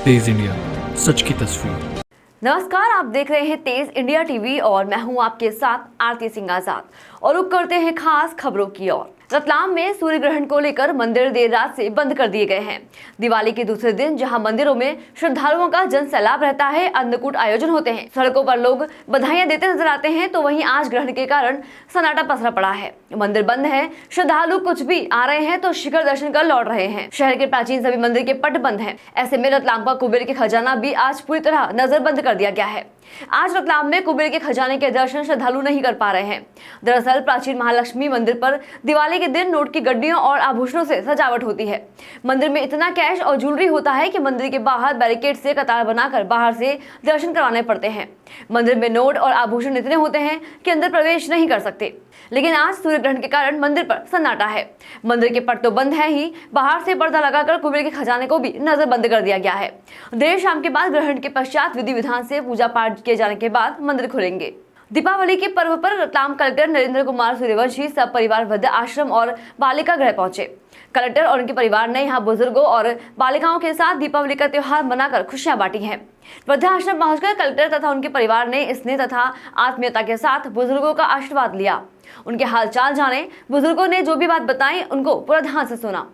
तेज India, सच की तस्वीर। नमस्कार, आप देख रहे हैं तेज इंडिया टीवी और मैं हूं आपके साथ आरती सिंह आजाद और रुक करते हैं खास खबरों की ओर। रतलाम में सूर्य ग्रहण को लेकर मंदिर देर रात से बंद कर दिए गए हैं। दिवाली के दूसरे दिन जहां मंदिरों में श्रद्धालुओं का जन सैलाब रहता है, अन्नकूट आयोजन होते हैं, सड़कों पर लोग बधाइयां देते नजर आते हैं, तो वहीं आज ग्रहण के कारण सन्नाटा पसरा पड़ा है। मंदिर बंद है, श्रद्धालु कुछ भी आ रहे हैं तो शिखर दर्शन कर लौट रहे हैं। शहर के प्राचीन सभी मंदिर के पट बंद हैं। ऐसे में रतलाम का कुबेर के खजाना भी आज पूरी तरह नजरबंद कर दिया गया है। आज रतलाम में कुबेर के खजाने के दर्शन श्रद्धालु नहीं कर पा रहे हैं। दरअसल प्राचीन महालक्ष्मी मंदिर पर दिवाली के दिन नोट की गड्डियों और आभूषणों से सजावट होती है। मंदिर में इतना कैश और ज्वेलरी होता है कि मंदिर के बाहर बैरिकेड से कतार बनाकर बाहर से दर्शन करवाने पड़ते हैं। मंदिर में नोट और आभूषण इतने होते हैं कि अंदर प्रवेश नहीं कर सकते। लेकिन आज सूर्य ग्रहण के कारण मंदिर पर सन्नाटा है। मंदिर के पट तो बंद है ही, बाहर से पर्दा लगाकर कुबेर के खजाने को भी नजरबंद कर दिया गया है। देर शाम के बाद ग्रहण के पश्चात विधि विधान से पूजा पाठ किए जाने के बाद मंदिर खुलेंगे। दीपावली के पर्व पर रतलाम कलेक्टर नरेंद्र कुमार सूर्यवंशी सब परिवार वृद्ध आश्रम और बालिका गृह पहुंचे। कलेक्टर और उनके परिवार ने यहां बुजुर्गों और बालिकाओं के साथ दीपावली का त्योहार मनाकर खुशियां बांटी हैं। वृद्धाश्रम पहुंचकर कलेक्टर तथा उनके परिवार ने स्नेह तथा आत्मीयता के साथ बुजुर्गों का आशीर्वाद लिया। उनके हालचाल जाने, बुजुर्गों ने जो भी बात बताई उनको पूरा ध्यान से सुना।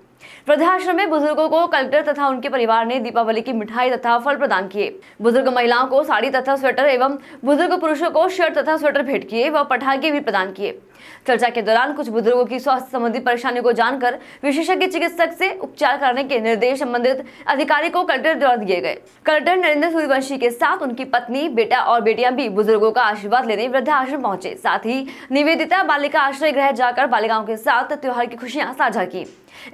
वृद्धाश्रम में बुजुर्गों को कलेक्टर तथा उनके परिवार ने दीपावली की मिठाई तथा फल प्रदान किए। बुजुर्ग महिलाओं को साड़ी तथा स्वेटर एवं बुजुर्ग पुरुषों को शर्ट तथा स्वेटर भेंट किए व पटाखे भी प्रदान किए। चर्चा के दौरान कुछ बुजुर्गों की स्वास्थ्य संबंधी परेशानियों को जानकर विशेषज्ञ चिकित्सक से उपचार कराने के निर्देश संबंधित अधिकारी को कलेक्टर द्वारा दिए गए। कलेक्टर नरेंद्र सूर्यवंशी के साथ उनकी पत्नी, बेटा और बेटियां भी बुजुर्गों का आशीर्वाद लेने वृद्धाश्रम पहुंचे। साथ ही निवेदिता बालिका आश्रय गृह जाकर बालिकाओं के साथ त्योहार की खुशियां साझा की।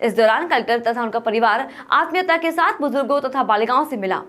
इस दौरान कलेक्टर तथा उनका परिवार आत्मीयता के साथ बुजुर्गों तथा बालिकाओं से मिला।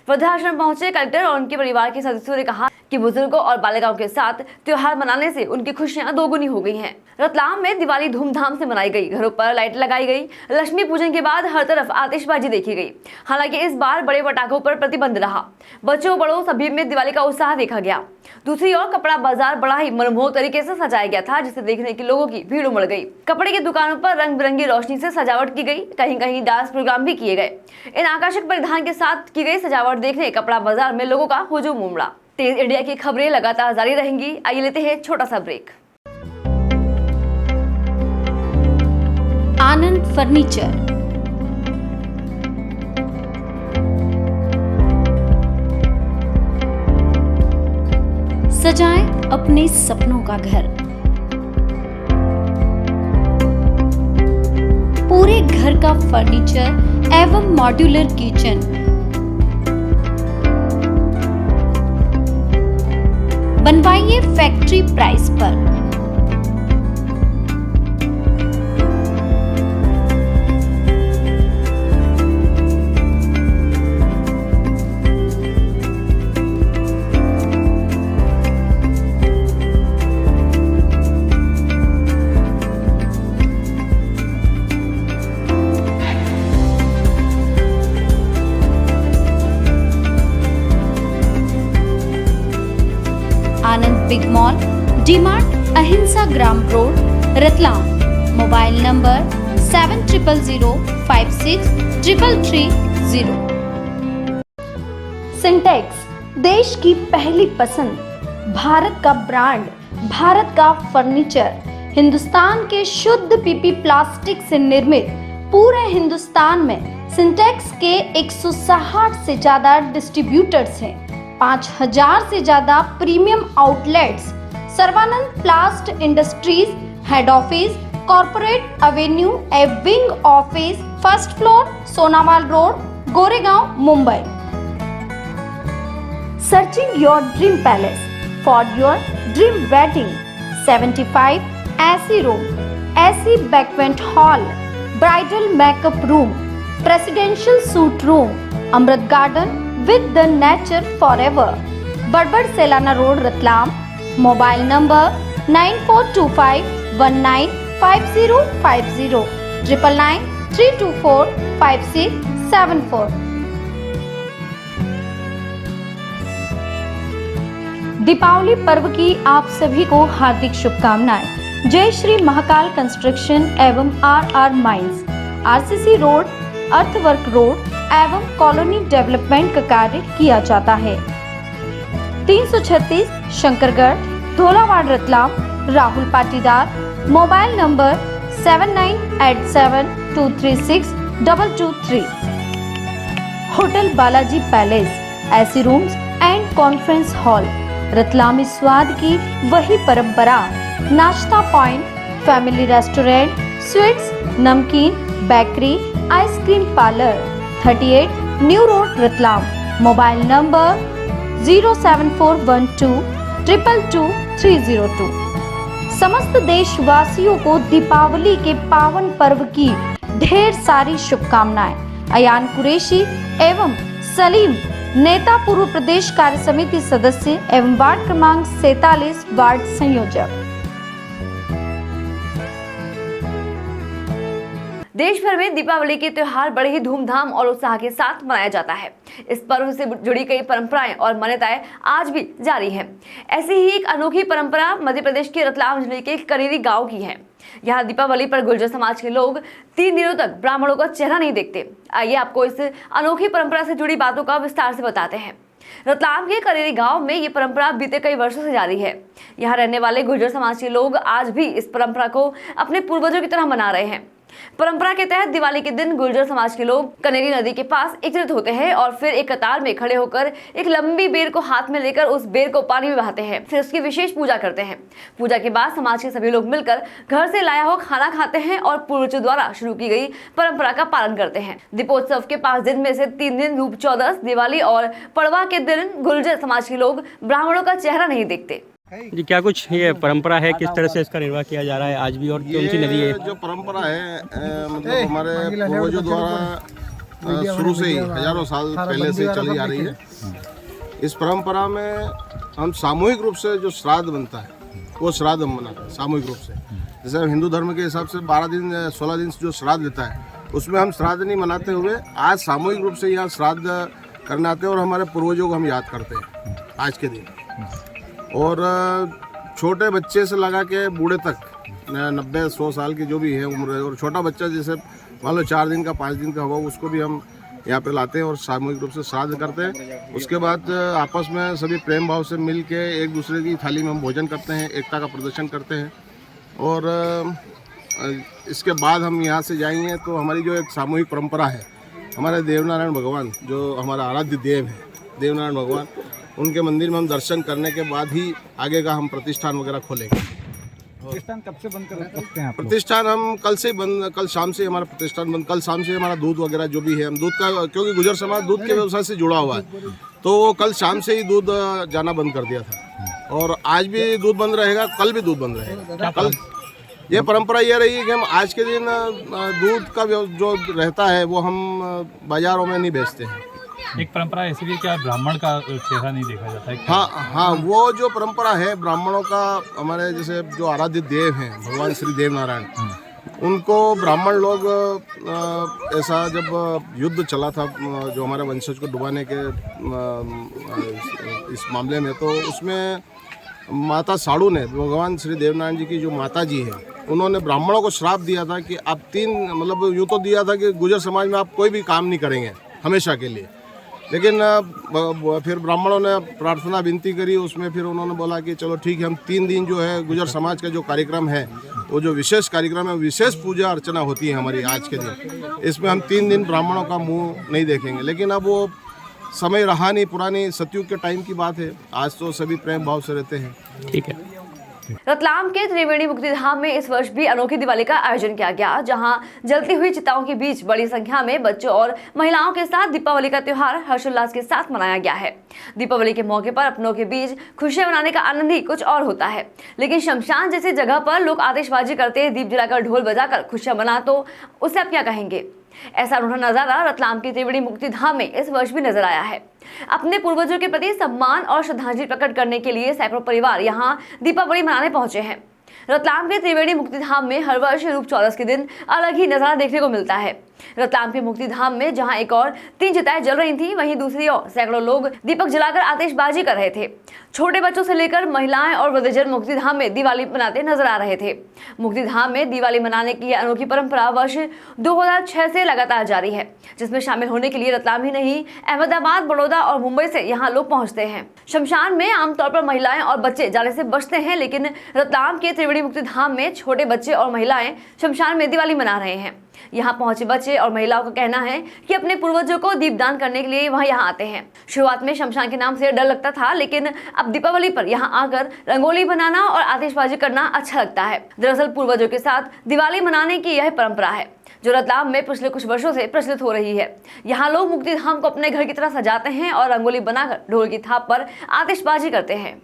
वृद्धाश्रम पहुंचे कलेक्टर और उनके परिवार के सदस्यों ने कहा कि बुजुर्गों और बालिकाओं के साथ त्योहार मनाने से उनकी खुशियां दोगुनी हो गई हैं। रतलाम में दिवाली धूमधाम से मनाई गई। घरों पर लाइट लगाई गई। लक्ष्मी पूजन के बाद हर तरफ आतिशबाजी देखी गई। हालांकि इस बार बड़े पटाखों पर प्रतिबंध रहा। बच्चों बड़ों सभी में दिवाली का उत्साह देखा गया। दूसरी ओर कपड़ा बाजार बड़ा ही मनमोहक तरीके से सजाया गया था, जिसे देखने के लोगों की भीड़ उमड़ गई। कपड़े की दुकानों पर रंग बिरंगी रोशनी से सजावट की गई। कहीं कहीं डांस प्रोग्राम भी किए गए। इन आकर्षक परिधान के साथ की गई सजावट देखने कपड़ा बाजार में लोगों का हुजूम उमड़ा। तेज इंडिया की खबरें लगातार जारी रहेंगी। आइए लेते हैं छोटा सा ब्रेक। आनंद फर्नीचर, सजाएं अपने सपनों का घर। पूरे घर का फर्नीचर एवं मॉड्यूलर किचन, बनवाइए फैक्ट्री प्राइस पर। Anand Big Mall, DMart, Ahinsa Gram road, Ratlam. Mobile number 7000563330। Sintex, देश की पहली पसंद, भारत का ब्रांड, भारत का फर्नीचर, हिंदुस्तान के शुद्ध पीपी प्लास्टिक से निर्मित। पूरे हिंदुस्तान में सिंटेक्स के 160 से ज्यादा डिस्ट्रीब्यूटर्स हैं। 5000 से ज्यादा premium outlets. Sarvanand Plast Industries head office, corporate avenue A wing office, first floor, Sonawal road, Goregaon, Mumbai. Searching your dream palace for your dream wedding. 75 AC room, AC banquet hall, bridal makeup room, presidential suite room, Amrit garden with the nature forever, Badbad Sailana road, Ratlam. Mobile number 9425195050, 9993245674। Deepawali पर्व की आप सभी को हार्दिक शुभकामनाएं। जय Shri Mahakal construction एवं RR mines, RCC road, earthwork road, एवं कॉलोनी डेवलपमेंट का कार्य किया जाता है। 336 Shankargarh, Dholawad, Ratlam. Rahul Patidar, mobile number 7987236223। Hotel Balaji palace, AC rooms and conference hall. Ratlami स्वाद की वही परंपरा। नाश्ता पॉइंट, फैमिली रेस्टोरेंट, स्वीट्स, नमकीन, bakery, ice cream parlour. 38 new road, Ratlam. Mobile number 07412222302। समस्त देशवासियों को दीपावली के पावन पर्व की ढेर सारी शुभकामनाएं। अयान कुरैशी एवं सलीम, नेता पूर्व प्रदेश कार्य समिति सदस्य एवं वार्ड क्रमांक 47 वार्ड संयोजक। देश भर में दीपावली के त्योहार बड़े ही धूमधाम और उत्साह के साथ मनाया जाता है। इस पर्व से जुड़ी कई परंपराएं और मान्यताएं आज भी जारी हैं। ऐसी ही एक अनोखी परंपरा मध्य प्रदेश के रतलाम जिले के कनेरी गांव की है। यहाँ दीपावली पर गुर्जर समाज के लोग 3 दिनों तक ब्राह्मणों का चेहरा नहीं देखते। आइए आपको इस अनोखी परंपरा से जुड़ी बातों का विस्तार से बताते हैं। रतलाम के कनेरी गांव में ये परंपरा बीते कई वर्षों से जारी है। यहाँ रहने वाले गुर्जर समाज के लोग आज भी इस परंपरा को अपने पूर्वजों की तरह मना रहे हैं। परंपरा के तहत दिवाली के दिन गुर्जर समाज के लोग कनेरी नदी के पास एकत्रित होते हैं और फिर एक कतार में खड़े होकर एक लंबी बेर को हाथ में लेकर उस बेर को पानी में बहाते हैं। फिर उसकी विशेष पूजा करते हैं। पूजा के बाद समाज के सभी लोग मिलकर घर से लाया हुआ खाना खाते हैं और पूर्वजों द्वारा शुरू की गई परंपरा का पालन करते हैं। दीपोत्सव के 5 दिन में से 3 दिन रूप चौदस, दिवाली और पड़वा के दिन गुर्जर समाज के लोग ब्राह्मणों का चेहरा नहीं देखते। जी, क्या कुछ ये परंपरा है, किस तरह से इसका निर्वाह किया जा रहा है आज भी, और कौन सी नदी है? जो परंपरा है मतलब हमारे पूर्वजों द्वारा शुरू से ही हजारों साल पहले से चली आ रही है। इस परंपरा में हम सामूहिक रूप से जो श्राद्ध बनता है वो श्राद्ध हम मनाते हैं सामूहिक रूप से। जैसे हिंदू धर्म के हिसाब से 12 दिन 16 दिन जो श्राद्ध देता है उसमें हम श्राद्ध नहीं मनाते हुए आज सामूहिक रूप से यहाँ श्राद्ध करने आते हैं और हमारे पूर्वजों को हम याद करते हैं आज के दिन। और छोटे बच्चे से लगा के बूढ़े तक 90-100 साल की जो भी है उम्र है, और छोटा बच्चा जैसे मान लो 4 दिन का 5 दिन का हुआ उसको भी हम यहाँ पे लाते हैं और सामूहिक रूप से श्राद्ध करते हैं। उसके बाद आपस में सभी प्रेम भाव से मिल के एक दूसरे की थाली में हम भोजन करते हैं, एकता का प्रदर्शन करते हैं। और इसके बाद हम यहाँ से जाएंगे तो हमारी जो एक सामूहिक परंपरा है, हमारे देवनारायण भगवान जो हमारा आराध्य देव है, देवनारायण भगवान, उनके मंदिर में हम दर्शन करने के बाद ही आगे का हम प्रतिष्ठान वगैरह खोलेंगे। प्रतिष्ठान कब से बंद कर सकते हैं आप? प्रतिष्ठान हम कल शाम से हमारा प्रतिष्ठान बंद। कल शाम से हमारा दूध वगैरह जो भी है, हम दूध का, क्योंकि गुजर समाज दूध के व्यवसाय से जुड़ा हुआ है, तो वो कल शाम से ही दूध जाना बंद कर दिया था और आज भी दूध बंद रहेगा, कल भी दूध बंद रहेगा। कल ये परंपरा ये रही है कि हम आज के दिन दूध का जो रहता है वो हम बाजारों में नहीं बेचते हैं। एक परंपरा ऐसी भी क्या ब्राह्मण का चेहरा नहीं देखा जाता है? हाँ, वो जो परंपरा है ब्राह्मणों का, हमारे जैसे जो आराध्य देव हैं भगवान श्री देव नारायण, उनको ब्राह्मण लोग ऐसा जब युद्ध चला था जो हमारे वंशज को डुबाने के इस मामले में, तो उसमें माता साड़ू ने, भगवान श्री देवनारायण जी की जो माता जी है, उन्होंने ब्राह्मणों को श्राप दिया था कि आप 3 मतलब यूँ तो दिया था कि गुजर समाज में आप कोई भी काम नहीं करेंगे हमेशा के लिए। लेकिन फिर ब्राह्मणों ने प्रार्थना विनती करी, उसमें फिर उन्होंने बोला कि चलो ठीक है, हम 3 दिन जो है गुजर समाज का जो कार्यक्रम है, वो जो विशेष कार्यक्रम है, विशेष पूजा अर्चना होती है हमारी आज के दिन, इसमें हम 3 दिन ब्राह्मणों का मुंह नहीं देखेंगे। लेकिन अब वो समय रहा नहीं, पुरानी सतयुग के टाइम की बात है, आज तो सभी प्रेम भाव से रहते हैं। ठीक है। रतलाम के त्रिवेणी मुक्तिधाम में इस वर्ष भी अनोखी दिवाली का आयोजन किया गया, जहां जलती हुई चिताओं के बीच बड़ी संख्या में बच्चों और महिलाओं के साथ दीपावली का त्योहार हर्षोल्लास के साथ मनाया गया है। दीपावली के मौके पर अपनों के बीच खुशियां मनाने का आनंद ही कुछ और होता है, लेकिन शमशान जैसी जगह पर लोग आतिशबाजी करते, दीप जलाकर, ढोल बजाकर खुशियां मना, तो उससे आप क्या कहेंगे? ऐसा अनूठा नजारा रतलाम की त्रिवेणी मुक्तिधाम में इस वर्ष भी नजर आया है। अपने पूर्वजों के प्रति सम्मान और श्रद्धांजलि प्रकट करने के लिए सैकड़ों परिवार यहां दीपावली मनाने पहुंचे हैं। रतलाम के त्रिवेणी मुक्तिधाम में हर वर्ष रूप चौदस के दिन अलग ही नजारा देखने को मिलता है। रतलाम के मुक्तिधाम में जहां एक और 3 चिताएं जल रही थी, वहीं दूसरी ओर सैकड़ों लोग दीपक जलाकर आतिशबाजी कर रहे थे। छोटे बच्चों से लेकर महिलाएं और वृद्धजन मुक्तिधाम में दिवाली मनाते नजर आ रहे थे। मुक्तिधाम में दिवाली मनाने की यह अनोखी परंपरा वर्ष 2006 से लगातार जारी है, जिसमें शामिल होने के लिए रतलाम ही नहीं, अहमदाबाद, बड़ौदा और मुंबई से यहाँ लोग पहुंचते हैं। शमशान में आमतौर पर महिलाएं और बच्चे जाने से बचते हैं, लेकिन रतलाम के त्रिवेणी मुक्तिधाम में छोटे बच्चे और महिलाएं शमशान में दिवाली मना रहे हैं। यहाँ पहुंचे बच्चे और महिलाओं का कहना है कि अपने पूर्वजों को दीपदान करने के लिए वह यहाँ आते हैं। शुरुआत में शमशान के नाम से डर लगता था, लेकिन अब दीपावली पर यहाँ आकर रंगोली बनाना और आतिशबाजी करना अच्छा लगता है। दरअसल पूर्वजों के साथ दिवाली मनाने की यह परंपरा है जो रतलाम में पिछले कुछ वर्षों से प्रचलित हो रही है। यहाँ लोग मुक्तिधाम को अपने घर की तरह सजाते हैं और रंगोली बनाकर ढोल की थाप पर आतिशबाजी करते हैं।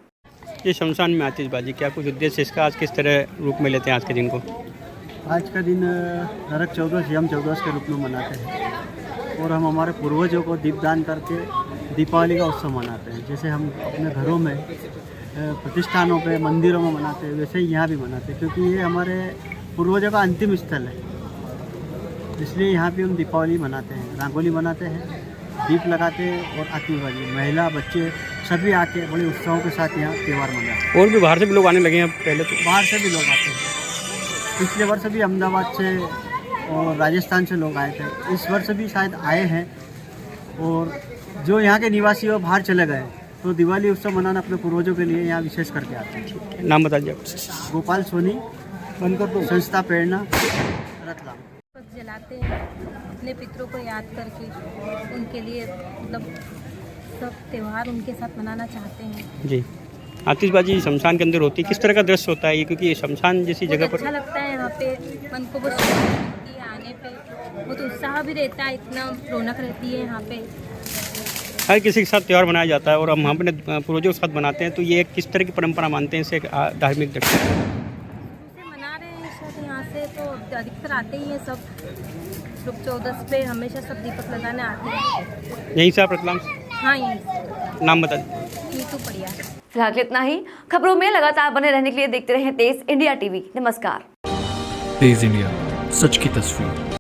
ये शमशान में आतिशबाजी, क्या कुछ उद्देश्य इसका, आज किस तरह रूप में लेते हैं आज के दिन को? आज का दिन नरक चौदस यम चौदस के रूप में मनाते हैं और हम हमारे पूर्वजों को दीपदान करके दीपावली का उत्सव मनाते हैं। जैसे हम अपने घरों में, प्रतिष्ठानों पे, मंदिरों में मनाते हैं, वैसे ही यहाँ भी मनाते हैं, क्योंकि ये हमारे पूर्वजों का अंतिम स्थल है। इसलिए यहाँ पे हम दीपावली मनाते हैं, रंगोली बनाते हैं, दीप लगाते हैं और आतिशबाजी, महिला बच्चे सभी आके बड़े उत्साहों के साथ यहाँ त्यौहार मनाते हैं। और भी बाहर से भी लोग आने लगे हैं पहले तो? बाहर से भी लोग आते हैं। पिछले वर्ष भी अहमदाबाद से और राजस्थान से लोग आए थे, इस वर्ष भी शायद आए हैं। और जो यहाँ के निवासी हो बाहर चले गए तो दिवाली उत्सव मनाना अपने पूर्वजों के लिए यहाँ विशेष करके आते हैं। नाम बता दीजिए। गोपाल सोनी, संस्था प्रेरणा, रतलाम। दीपक जलाते हैं अपने पितरों को याद करके, उनके लिए मतलब सब त्यौहार उनके साथ मनाना चाहते हैं। जी, आतिशबाजी शमशान के अंदर होती है, किस तरह का दृश्य होता है ये? क्योंकि शमशान जैसी जगह पर अच्छा लगता है यहाँ पे, मन को बहुत शांति मिलती है आने पे, बहुत उत्साह भी रहता है, इतना रौनक रहती है यहाँ पे। हर किसी के साथ त्यौहार मनाया जाता है और हम अपने पूर्वजों के साथ बनाते हैं, तो ये किस तरह की परंपरा मानते हैं इसे धार्मिक दृष्टि से? मना रहे हैं शायद यहाँ से, तो अधिकतर आते ही हैं सब। रुक चौदस पे हमेशा सब दीपक लगाने आते हैं। यहीं से आप रतलाम से? हाँ, यहीं। नाम बता दीजिए। नीतू बढ़िया। फिलहाल इतना ही। खबरों में लगातार बने रहने के लिए देखते रहें तेज इंडिया टीवी। नमस्कार। तेज इंडिया, सच की तस्वीर।